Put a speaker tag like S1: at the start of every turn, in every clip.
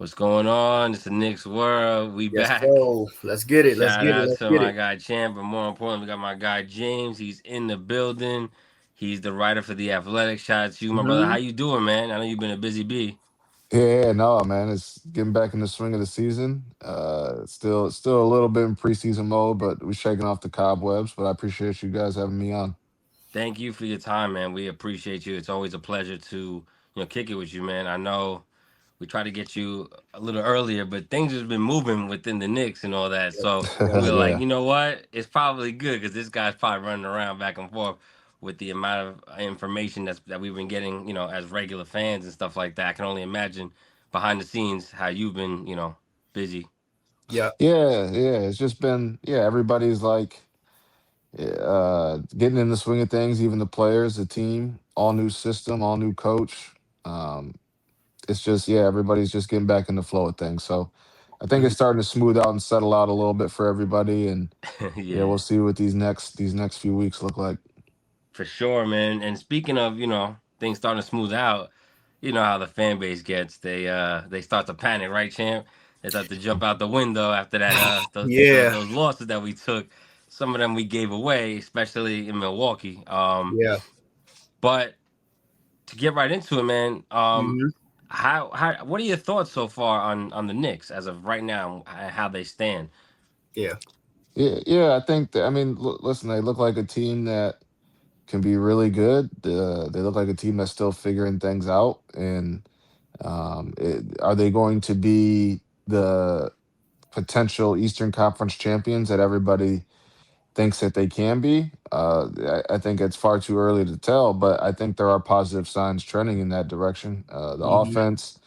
S1: What's going on? It's the Knicks world. We
S2: Yes,
S1: back.
S2: bro. Let's get it. Let's
S1: Shout
S2: get it.
S1: out
S2: Let's
S1: to
S2: get
S1: my
S2: it.
S1: guy Champ, but more importantly, we got my guy James. He's in the building. He's the writer for the Athletic. Shout out to you, my brother. How
S2: hmm
S1: you doing, man? I know you've been a busy bee.
S3: Yeah, no, man. It's getting back in the swing of the season. Still a little bit in preseason mode, but we're shaking off the cobwebs. But I appreciate you guys having me on.
S1: Thank you for your time, man. We appreciate you. It's always a pleasure to kick it with you, man. I know we tried to get you a little earlier, but things have been moving within the Knicks and all that.
S2: Yep.
S1: So
S2: Yep.
S1: we're like,
S3: Yeah,
S1: you know what? It's probably good because this guy's probably running around back and forth with the amount of information that we've been getting, as regular fans and stuff like that. I can only imagine behind the scenes how you've been, busy.
S2: Yep.
S3: yeah. It's just been everybody's like getting in the swing of things. Even the players, the team, all new system, all new coach. Um, it's just everybody's just getting back in the flow of things. So I think it's
S2: Mhm.
S3: starting to smooth out and settle out a little bit for everybody. And yeah,
S1: Yeah.
S3: we'll see what these next few weeks look like.
S1: For sure, man. And speaking of, things starting to smooth out, you know how the fan base gets. They start to panic, right, champ? They start to jump out the window after that
S2: Yeah.
S1: those losses that we took. Some of them we gave away, especially in Milwaukee.
S2: Yeah.
S1: But to get right into it, man,
S2: hmm
S1: how what are your thoughts so far on the Knicks as of right now and how they stand?
S2: Yeah.
S3: Yeah. I think that, I mean, listen, they look like a team that can be really good. They look like a team that's still figuring things out. And are they going to be the potential Eastern Conference champions that everybody thinks that they can be? I think it's far too early to tell, but I think there are positive signs trending in that direction. The
S2: hmm
S3: offense,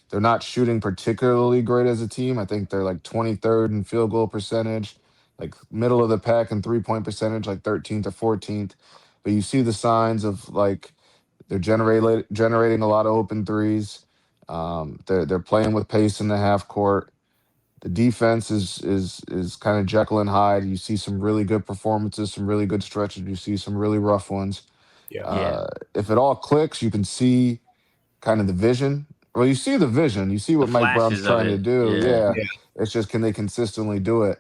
S3: they're not shooting particularly great as a team. I think they're like 23rd in field goal percentage, like middle of the pack in 3-point percentage, like 13th or 14th. But you see the signs of like they're generating a lot of open threes. They're playing with pace in the half court. The defense is kind of Jekyll and Hyde. You see some really good performances, some really good stretches. You see some really rough ones.
S2: Yeah.
S1: Yeah,
S3: If it all clicks, you can see kind of the vision. Well, you see the vision. You see
S1: the
S3: what Mike Brown's
S1: flashes of
S3: trying to
S1: it.
S3: do.
S1: Yeah,
S3: Yeah,
S2: Yeah.
S3: it's just can they consistently do it?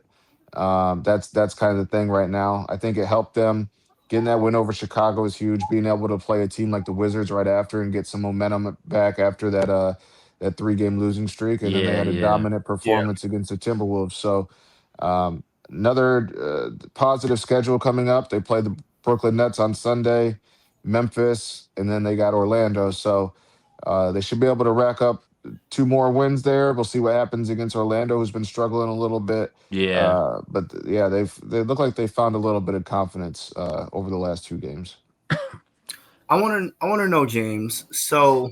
S3: That's kind of the thing right now. I think it helped them. Getting that win over Chicago is huge. Being able to play a team like the Wizards right after and get some momentum back after that 3-game losing streak, and then they
S1: yeah,
S3: had a
S1: yeah,
S3: dominant
S2: Yeah.
S3: performance against the Timberwolves. So another positive schedule coming up. They play the Brooklyn Nets on Sunday, Memphis, and then they got Orlando. So they should be able to rack up two more wins there. We'll see what happens against Orlando, who's been struggling a little bit.
S1: yeah.
S3: But they look like they found a little bit of confidence over the last two games.
S2: I want to know, James. So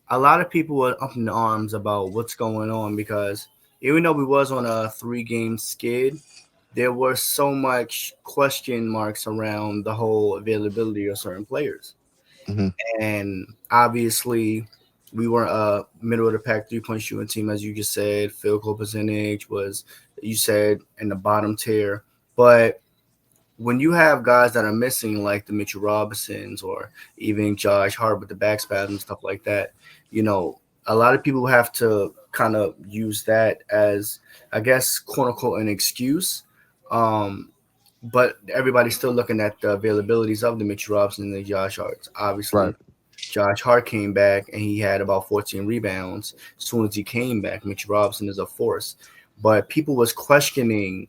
S2: a lot of people were up in arms about what's going on because even though we was on a 3-game skid, there were so much question marks around the whole availability of certain players.
S3: Hmm.
S2: And obviously, we weren't a middle of the pack 3-point shooting team, as you just said. Field goal percentage was, you said, in the bottom tier. But when you have guys that are missing, like the Mitchell Robinsons or even Josh Hart with the back spasms and stuff like that, you know, a lot of people have to kind of use that as, I guess, quote unquote, an excuse. Um, but everybody's still looking at the availabilities of the Mitchell Robinson and the Josh Harts.
S3: Right.
S2: Obviously, Josh Hart came back and he had about 14 rebounds. As soon as he came back, Mitchell Robinson is a force. But people was questioning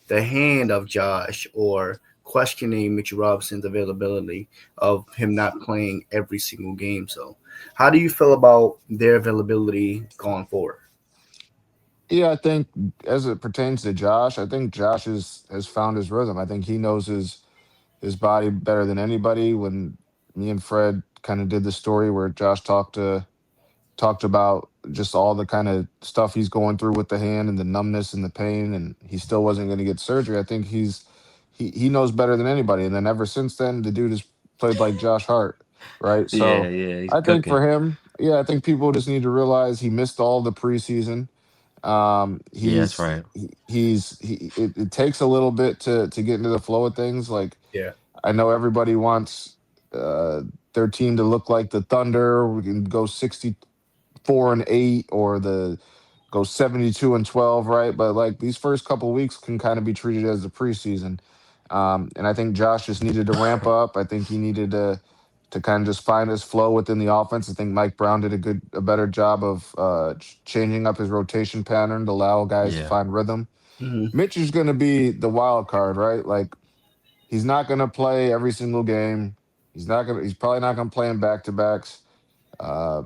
S2: the hand of Josh or questioning Mitchell Robinson's availability of him not playing every single game. So, how do you feel about their availability going forward?
S3: Yeah, I think as it pertains to Josh, I think Josh has found his rhythm. I think he knows his body better than anybody. When me and Fred kind of did the story where Josh talked about just all the kind of stuff he's going through with the hand and the numbness and the pain, and he still wasn't going to get surgery. I think he knows better than anybody. And then ever since then, the dude has played like Josh Hart, right?
S1: Yeah,
S3: So
S1: yeah, he's
S3: I think
S1: cooking.
S3: for him, I think people just need to realize he missed all the preseason.
S1: Yeah, that's right.
S3: It takes a little bit to get into the flow of things. Like
S2: Yeah.
S3: I know everybody wants their team to look like the Thunder. We can go 64-8, or go 72-12, right? But like these first couple weeks can kind of be treated as the preseason. And I think Josh just needed to ramp up. I think he needed to kind of just find his flow within the offense. I think Mike Brown did a better job of changing up his rotation pattern to allow guys to
S1: Yeah.
S3: find rhythm.
S2: Mhm.
S3: Mitch is going to be the wild card, right? Like he's not going to play every single game. He's not going. He's probably not going to play in back to backs. Uh,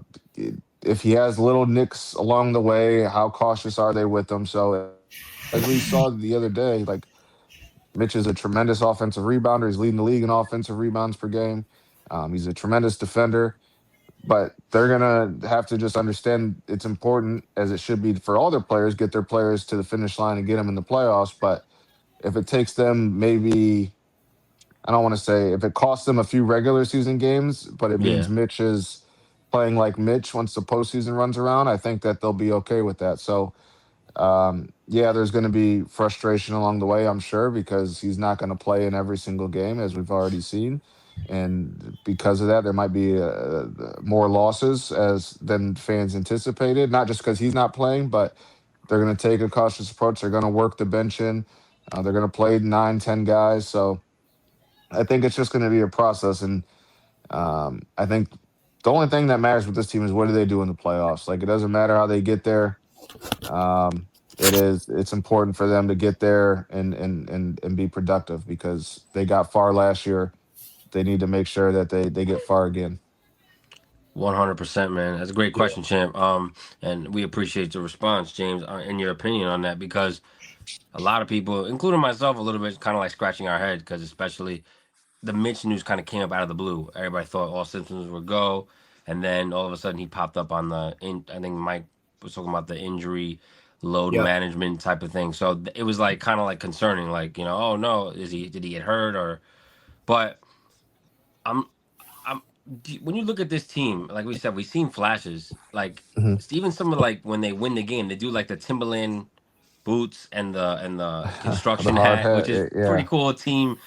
S3: if he has little nicks along the way, how cautious are they with him? So as we saw the other day, like Mitch is a tremendous offensive rebounder. He's leading the league in offensive rebounds per game. He's a tremendous defender, but they're gonna have to just understand it's important, as it should be for all their players, get their players to the finish line and get them in the playoffs. But if it takes them maybe, I don't want to say if it costs them a few regular season games, but it means
S1: Yeah.
S3: Mitch is playing like Mitch once the postseason runs around, I think that they'll be okay with that. So yeah, there's going to be frustration along the way, I'm sure, because he's not going to play in every single game, as we've already seen, and because of that, there might be more losses as than fans anticipated. Not just because he's not playing, but they're going to take a cautious approach. They're going to work the bench in. They're going to play 9, 10 guys. So I think it's just going to be a process, and I think the only thing that matters with this team is what do they do in the playoffs. Like it doesn't matter how they get there. It's important for them to get there and be productive because they got far last year. They need to make sure that they get far again.
S1: 100%, man. That's a great
S2: Yeah.
S1: question, champ. And we appreciate your response, James, and your opinion on that because a lot of people, including myself, a little bit kind of like scratching our head because especially the Mitch news kind of came up out of the blue. Everybody thought all symptoms were go, and then all of a sudden he popped up on I think Mike was talking about the injury load
S2: Yep.
S1: management type of thing. So it was like kind of like concerning, like oh no, did he get hurt or? But I'm I'm when you look at this team, like we said, we've seen flashes. Like
S3: Hmm.
S1: even some of like when they win the game, they do like the Timberland boots and the
S3: The
S1: construction
S3: hard
S1: hat,
S3: hat,
S1: which is pretty
S3: yeah.
S1: cool team,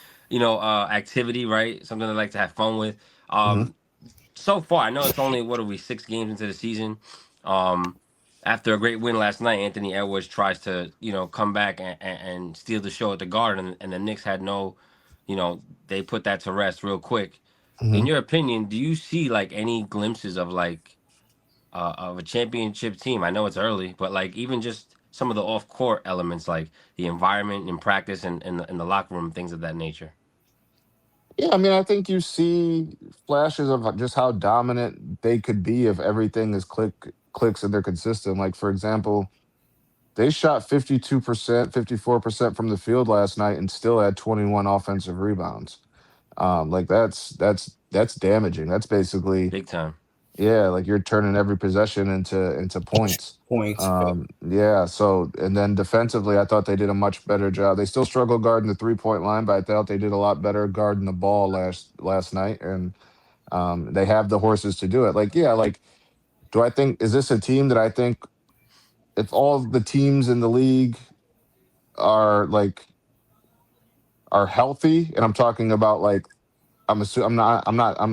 S1: activity, right? Something they like to have fun with.
S3: Hmm.
S1: So far, I know it's only what are we 6 games into the season. Um, After a great win last night, Anthony Edwards tries to come back and steal the show at the Garden, and the Knicks had no, they put that to rest real quick. In
S3: Hmm.
S1: your opinion, do you see like any glimpses of like of a championship team? I know it's early, but like even just some of the off court elements, like the environment in practice and in the locker room, things of that nature.
S3: Yeah, I mean, I think you see flashes of just how dominant they could be if everything is clicks and they're consistent. Like for example, they shot 52%, 54% from the field last night and still had 21 offensive rebounds. Like that's damaging. That's basically,
S1: Big time.
S3: yeah, like you're turning every possession into points.
S2: Points. Yep.
S3: Yeah. So and then defensively, I thought they did a much better job. They still struggle guarding the 3 point line, but I thought they did a lot better guarding the ball last night. And they have the horses to do it. Like, yeah, like do I think is this a team that I think if all the teams in the league are like are healthy, and I'm talking about like I'm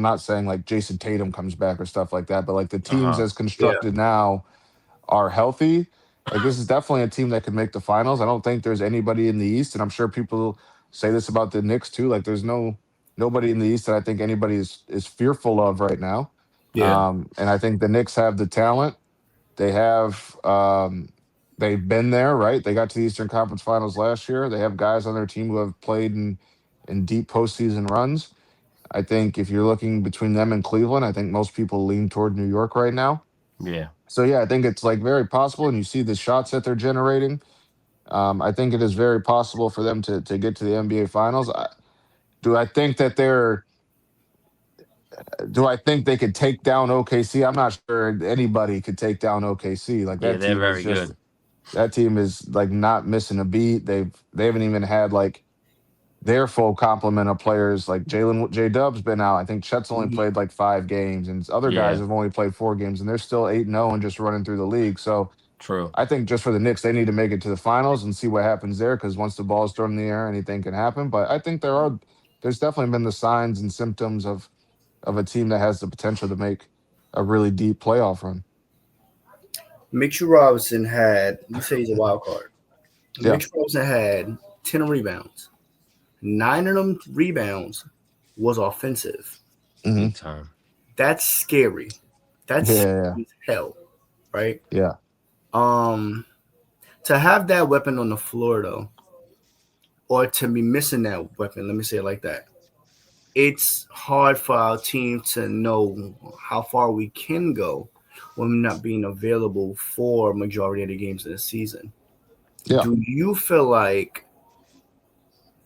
S3: not saying like Jason Tatum comes back or stuff like that, but like the
S1: Uh
S3: teams
S1: huh.
S3: as
S2: Yeah.
S3: constructed now are healthy, like this is definitely a team that could make the finals. I don't think there's anybody in the East, and I'm sure people say this about the Knicks too. Like there's nobody in the East that I think anybody is fearful of right now.
S2: Yeah.
S3: And I think the Knicks have the talent. They have they've been there, right? They got to the Eastern Conference Finals last year. They have guys on their team who have played in deep postseason runs. I think if you're looking between them and Cleveland, I think most people lean toward New York right now.
S1: Yeah.
S3: So yeah, I think it's like very possible, and you see the shots that they're generating. I think it is very possible for them to get to the NBA Finals. Do I think that they're? Do I think they could take down OKC? I'm not sure anybody could take down OKC. Like
S1: Yeah,
S3: that
S1: they're
S3: team is
S1: very
S3: just
S1: good.
S3: that team is like not missing a beat. They haven't even had like their full complement of players. Like Jalen J Dub's been out. I think Chet's only
S2: Mhm.
S3: played like 5 games, and other guys
S1: Yeah.
S3: have only played 4 games, and they're still 8-0 and just running through the league. So
S1: True.
S3: I think just for the Knicks, they need to make it to the finals and see what happens there. Because once the ball is thrown in the air, anything can happen. But I think there's definitely been the signs and symptoms of a team that has the potential to make a really deep playoff run.
S2: Mitchell Robinson had, you say he's a wild card.
S3: Yeah.
S2: Mitchell Robinson had 10 rebounds. Nine of them rebounds was offensive.
S3: Hmm.
S1: Big time.
S2: That's scary. That's
S3: Yeah.
S2: scary as hell, right?
S3: Yeah.
S2: Um, to have that weapon on the floor though, or to be missing that weapon, let me say it like that. It's hard for our team to know how far we can go when not being available for majority of the games in the season.
S3: Yeah.
S2: Do you feel like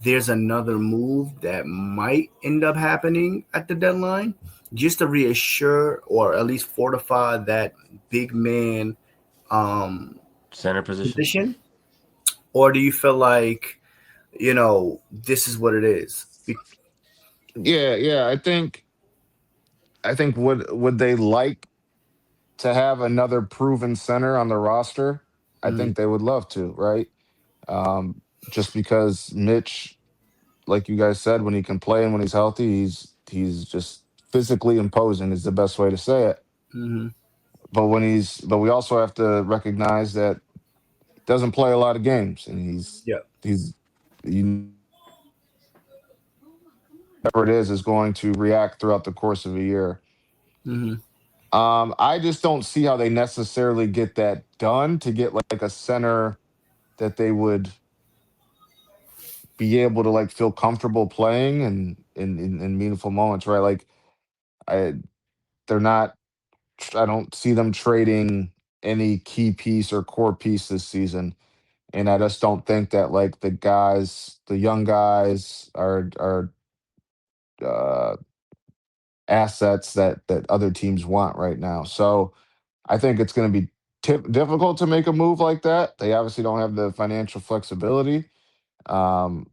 S2: there's another move that might end up happening at the deadline just to reassure or at least fortify that big man um,
S1: Center position.
S2: position? Or do you feel like, this is what it is?
S3: Yeah. Yeah. I think would they like to have another proven center on the roster? I
S2: Mhm,
S3: think they would love to, right? Um, just because Mitch, like you guys said, when he can play and when he's healthy, he's just physically imposing is the best way to say it.
S2: mhm,
S3: But we also have to recognize that he doesn't play a lot of games, and
S2: yeah.
S3: he's whatever it is going to react throughout the course of a year.
S2: Mhm,
S3: I just don't see how they necessarily get that done to get like a center that they would be able to like feel comfortable playing and in meaningful moments, right? Like I they're not I don't see them trading any key piece or core piece this season. And I just don't think that like the young guys are uh assets that other teams want right now. So I think it's going to be difficult to make a move like that. They obviously don't have the financial flexibility. Um,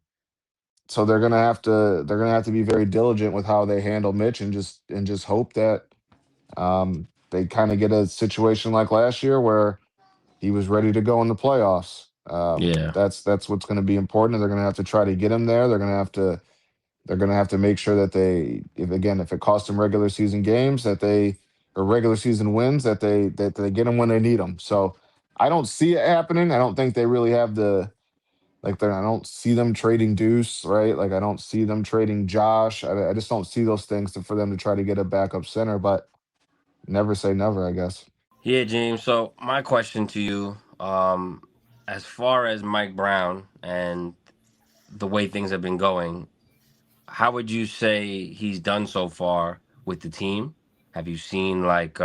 S3: so they're gonna have to be very diligent with how they handle Mitch and just hope that they kind of get a situation like last year where he was ready to go in the playoffs.
S1: Yeah.
S3: That's what's going to be important. They're going to have to try to get him there. They're going to have to make sure that if it costs them regular season games, that they or regular season wins, that they get them when they need them. So I don't see it happening. I don't think they really have the I don't see them trading Deuce, right? Like I don't see them trading Josh. I just don't see those things for them to try to get a backup center. But never say never, I guess.
S1: Yeah, James. So my question to you, as far as Mike Brown and the way things have been going, how would you say he's done so far with the team? Have you seen like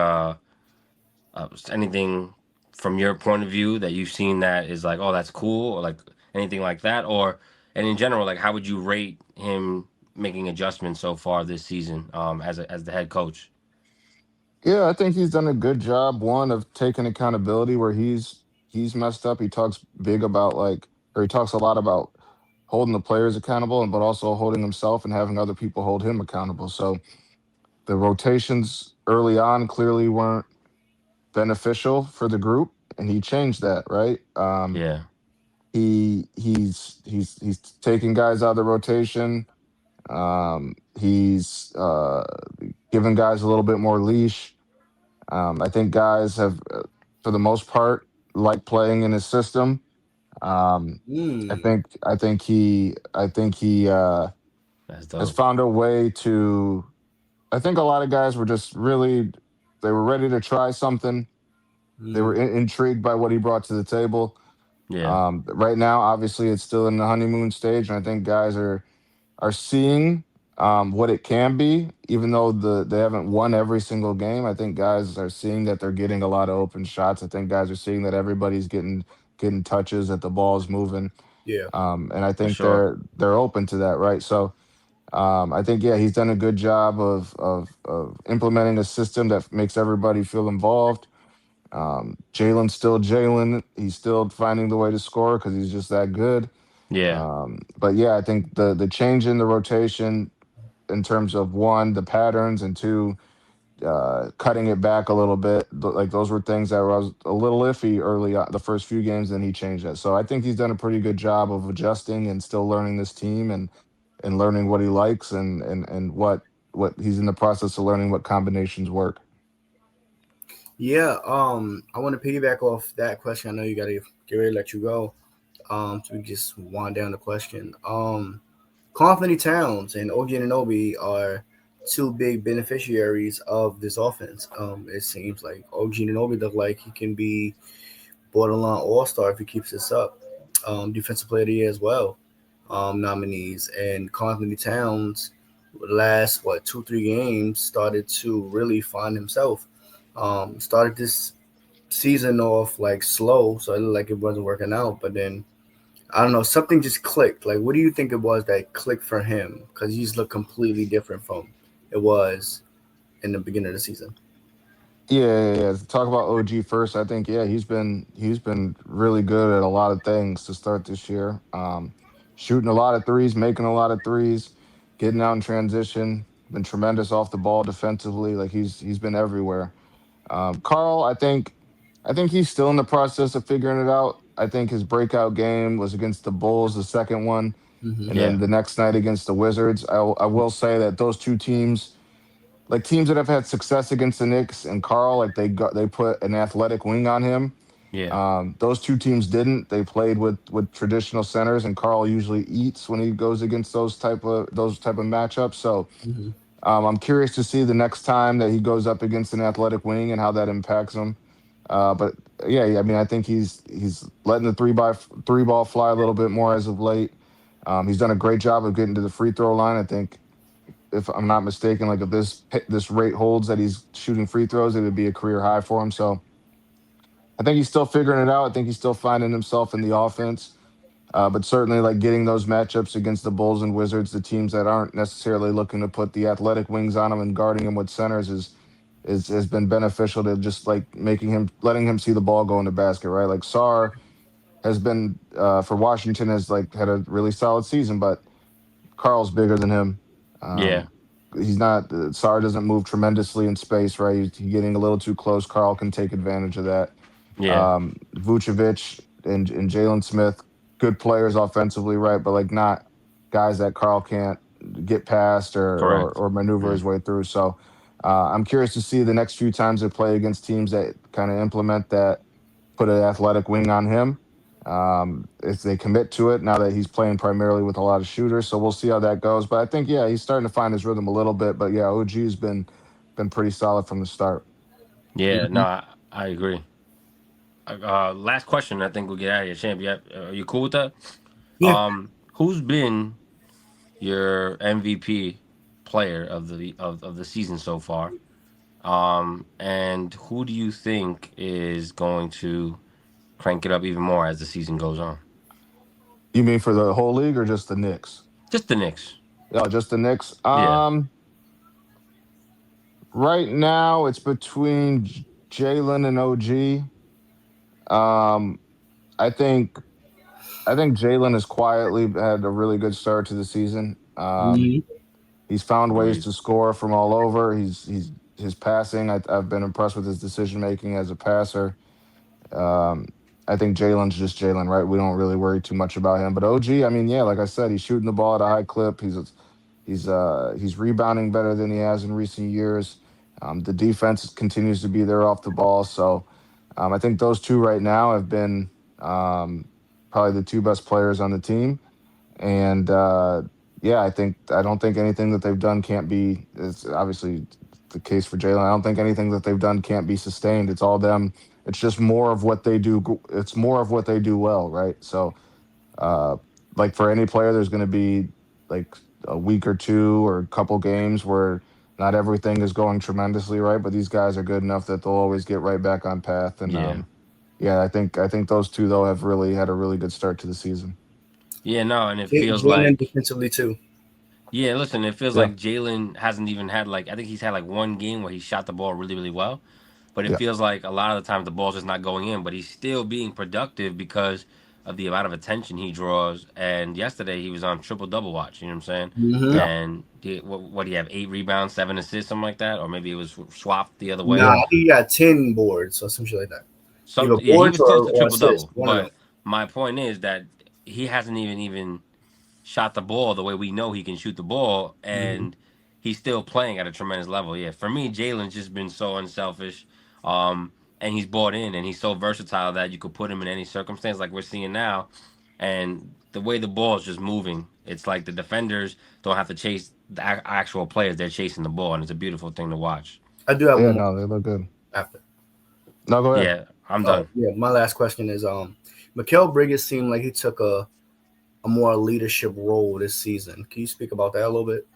S1: anything from your point of view that you've seen that is like, oh, that's cool, or like anything like that, or and in general, like how would you rate him making adjustments so far this season, as the head coach?
S3: Yeah, I think he's done a good job. One of taking accountability where he's messed up. He talks big about he talks a lot about holding the players accountable, and but also holding himself and having other people hold him accountable. So the rotations early on clearly weren't beneficial for the group, and he changed that. Right?
S1: Yeah,
S3: He's taking guys out of the rotation. He's giving guys a little bit more leash. I think guys have, for the most part, like playing in his system. Um,
S2: mm,
S3: I think he
S1: that's
S3: has
S1: dope.
S3: found a way to. I think a lot of guys were just really they were ready to try something. They were
S2: mm,
S3: intrigued by what he brought to the table.
S1: Yeah,
S3: Right now, obviously, it's still in the honeymoon stage, and I think guys are seeing what it can be, even though they haven't won every single game. I think guys are seeing that they're getting a lot of open shots. I think guys are seeing that everybody's getting touches, that the ball's moving,
S2: yeah.
S3: and I
S1: for
S3: think
S1: sure.
S3: they're open to that, right? So I think yeah, he's done a good job of implementing a system that makes everybody feel involved. Jalen's still Jalen. He's still finding the way to score because he's just that good.
S1: Yeah,
S3: But yeah, I think the change in the rotation in terms of one, the patterns, and two, cutting it back a little bit. Like those were things that was a little iffy early on, the first few games, and he changed that. So I think he's done a pretty good job of adjusting and still learning this team and learning what he likes and what he's in the process of learning what combinations work.
S2: Yeah, I want to piggyback off that question. I know you gotta get ready to let you go. To just wind down the question. Anthony Towns and OG Anunoby are two big beneficiaries of this offense. It seems like OG Anunoby look like he can be borderline all star if he keeps this up. Defensive player of the year as well. Nominees and Anthony Towns last what 2 3 games started to really find himself. Started this season off like slow, so it looked like it wasn't working out. But then I don't know, something just clicked. Like, what do you think it was that clicked for him? Because he's looked completely different from it was in the beginning of the season.
S3: Yeah. Talk about OG first. I think he's been really good at a lot of things to start this year. Shooting a lot of threes, making a lot of threes, getting out in transition. Been tremendous off the ball defensively. Like he's been everywhere. Carl, I think he's still in the process of figuring it out. I think his breakout game was against the Bulls, the second one,
S2: Hmm.
S3: and then
S1: Yeah,
S3: the next night against the Wizards. I will say that those two teams, like teams that have had success against the Knicks and Carl, like they put an athletic wing on him.
S1: yeah,
S3: Those two teams didn't. They played with traditional centers, and Carl usually eats when he goes against those type of matchups. So
S2: Hmm.
S3: I'm curious to see the next time that he goes up against an athletic wing and how that impacts him. But yeah, I mean, I think he's letting the three ball fly a little bit more as of late. He's done a great job of getting to the free throw line. I think, if I'm not mistaken, like if this rate holds that he's shooting free throws, it would be a career high for him. So I think he's still figuring it out. I think he's still finding himself in the offense. But certainly, like getting those matchups against the Bulls and Wizards, the teams that aren't necessarily looking to put the athletic wings on him and guarding him with centers is has been beneficial to just like letting him see the ball go in the basket, right? Like Sar has been for Washington has like had a really solid season, but Carl's bigger than him.
S1: yeah,
S3: Um, he's not. Sar doesn't move tremendously in space, right? He's getting a little too close. Carl can take advantage of that.
S1: yeah.
S3: Vucevic and Jalen Smith, good players offensively, right? But like not guys that Carl can't get past
S1: Correct.
S3: or maneuver
S1: Mm.
S3: his way through. So I'm curious to see the next few times they play against teams that kind of implement that, put an athletic wing on him. If they commit to it now that he's playing primarily with a lot of shooters, so we'll see how that goes. But I think he's starting to find his rhythm a little bit. But yeah, OG's been pretty solid from the start.
S1: Yeah, no,
S2: Hmm.
S1: I agree. Last question. I think we'll get out of here, champ. Yeah, are you cool with that?
S2: Yeah.
S1: Who's been your MVP player of the season so far? And who do you think is going to crank it up even more as the season goes on?
S3: You mean for the whole league or just the Knicks?
S1: Just the Knicks.
S3: Yeah, just the Knicks.
S1: Yeah.
S3: Right now it's between Jalen and OG. Um, I think I think Jalen has quietly had a really good start to the season.
S2: Hmm.
S3: He's found ways
S1: Agreed.
S3: to score from all over. He's his passing. I've been impressed with his decision making as a passer. Um, I think Jalen's just Jalen, right? We don't really worry too much about him. But OG, I mean, yeah, like I said, he's shooting the ball at a high clip. He's rebounding better than he has in recent years. The defense continues to be there off the ball. So I think those two right now have been um, probably the two best players on the team. And yeah, I don't think anything that they've done can't be. It's obviously the case for Jalen. I don't think anything that they've done can't be sustained. It's all them. It's just more of what they do. It's more of what they do well, right? So uh, like for any player, there's going to be like a week or two or a couple games where not everything is going tremendously right, but these guys are good enough that they'll always get right back on path. And
S1: Yeah.
S3: yeah, I think those two though have really had a really good start to the season.
S1: Yeah, no, and it feels
S2: Jalen
S1: like
S2: defensively too.
S1: yeah, listen, it feels
S3: Yeah,
S1: like Jalen hasn't even had like I think he's had like one game where he shot the ball really, really well. But it
S3: yeah,
S1: feels like a lot of the times the ball's just not going in, but he's still being productive because of the amount of attention he draws. And yesterday he was on triple double watch. You know what I'm saying?
S2: Hmm.
S3: yeah.
S1: And what do you have? 8 rebounds, 7 assists, something like that, or maybe it was swapped the other
S2: Nah,
S1: way.
S2: I think you got 10 boards or some shit like that. Either
S1: Yeah, he
S2: boards
S1: was close to
S2: or
S1: triple
S2: assists,
S1: double.
S2: one of them.
S1: But my point is that he hasn't even shot the ball the way we know he can shoot the ball,
S2: Hmm.
S1: and he's still playing at a tremendous level. Yeah, for me, Jalen's just been so unselfish. And he's bought in, and he's so versatile that you could put him in any circumstance, like we're seeing now. And the way the ball is just moving, it's like the defenders don't have to chase the actual players; they're chasing the ball, and it's a beautiful thing to watch.
S2: I do have
S3: Yeah,
S2: one more
S3: no, they look good.
S2: after.
S3: No, go ahead.
S1: Yeah, I'm
S2: Oh
S1: done.
S2: yeah, my last question is Mikael Bridges seemed like he took a more leadership role this season. Can you speak about that a little bit?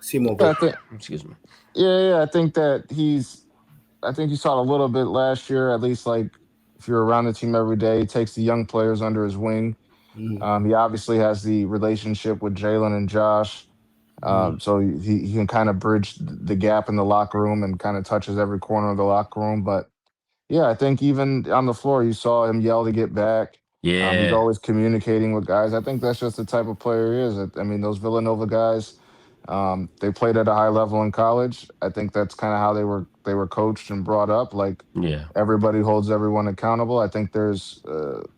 S2: See more
S3: Yeah, I
S2: vocal.
S3: think.
S1: Excuse me.
S3: Yeah, I think that he's. I think you saw it a little bit last year. At least, like if you're around the team every day, he takes the young players under his wing.
S2: Mm-hmm.
S3: He obviously has the relationship with Jalen and Josh,
S2: Mm-hmm.
S3: so he can kind of bridge the gap in the locker room and kind of touches every corner of the locker room. But yeah, I think even on the floor, you saw him yell to get back. He's
S1: Yeah,
S3: always communicating with guys. I think that's just the type of player he is. I mean, those Villanova guys, they played at a high level in college. I think that's kind of how they were coached and brought up. Like
S1: yeah,
S3: everybody holds everyone accountable. I think there's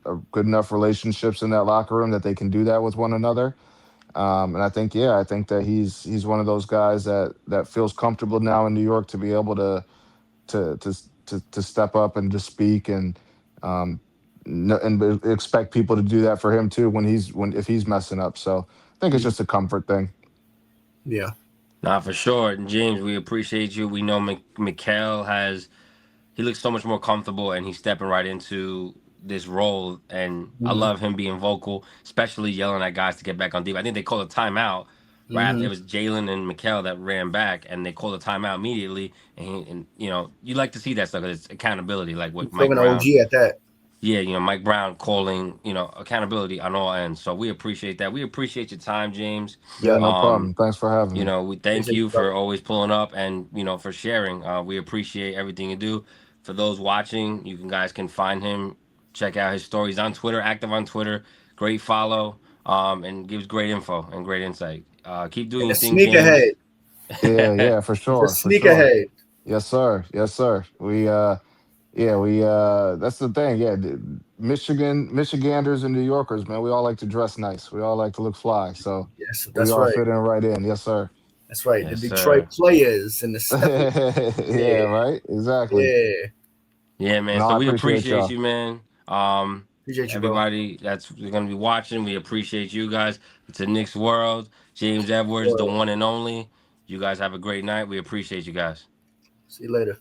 S3: a good enough relationships in that locker room that they can do that with one another. And I think, yeah, I think that he's one of those guys that feels comfortable now in New York to be able to step up and to speak and um and expect people to do that for him too when if he's messing up. So I think it's
S2: Mm-hmm.
S3: just a comfort thing.
S2: Yeah.
S1: not for sure. And James, we appreciate you. We know Mikhail has he looks so much more comfortable, and he's stepping right into this role. And I
S2: Mm-hmm.
S1: love him being vocal, especially yelling at guys to get back on deep. I think they called a timeout right after
S2: Mm-hmm.
S1: it was Jalen and Mikhail that ran back, and they called a timeout immediately. And you know, you like to see that stuff because it's accountability, like what
S2: He's
S1: Mike
S2: talking to
S1: Brown.
S2: OG at that.
S1: Yeah, you know, Mike Brown calling, you know, accountability on all ends. So we appreciate that. We appreciate your time, James.
S3: Yeah,
S2: Yep.
S3: no
S1: Um,
S3: problem. Thanks for having
S1: you
S3: me.
S1: know, we thank
S2: Appreciate you,
S1: you
S2: brother.
S1: for always pulling up and, you know, for sharing. We appreciate everything you do. For those watching, you can guys can find him, check out his stories on Twitter, active on Twitter, great follow, and gives great info and great insight. Keep doing
S2: And the
S1: your thing, James.
S2: sneakerhead.
S3: Yeah, for
S2: The
S3: sure, for sure.
S2: sneakerhead.
S3: Yes, sir. Yes, sir. We that's the thing. Yeah, Michiganders and New Yorkers, man, we all like to dress nice. We all like to look fly. So
S2: Yes,
S3: we
S2: that's
S3: all
S2: right.
S3: fit in right in. Yes, sir.
S2: That's right. The
S1: Yes,
S2: Detroit
S1: sir.
S2: players and the steppers.
S3: Yeah,
S2: Yeah.
S3: right. Exactly.
S2: Yeah.
S1: Yeah, man.
S3: No,
S1: So
S3: I
S1: we
S3: appreciate
S1: appreciate
S3: y'all.
S1: you, man.
S2: Appreciate you, bro.
S1: Everybody that's going to be watching, we appreciate you guys. It's a Knicks world. James Edwards, the
S2: Well,
S1: one and only. You guys have a great night. We appreciate you guys.
S2: see you later.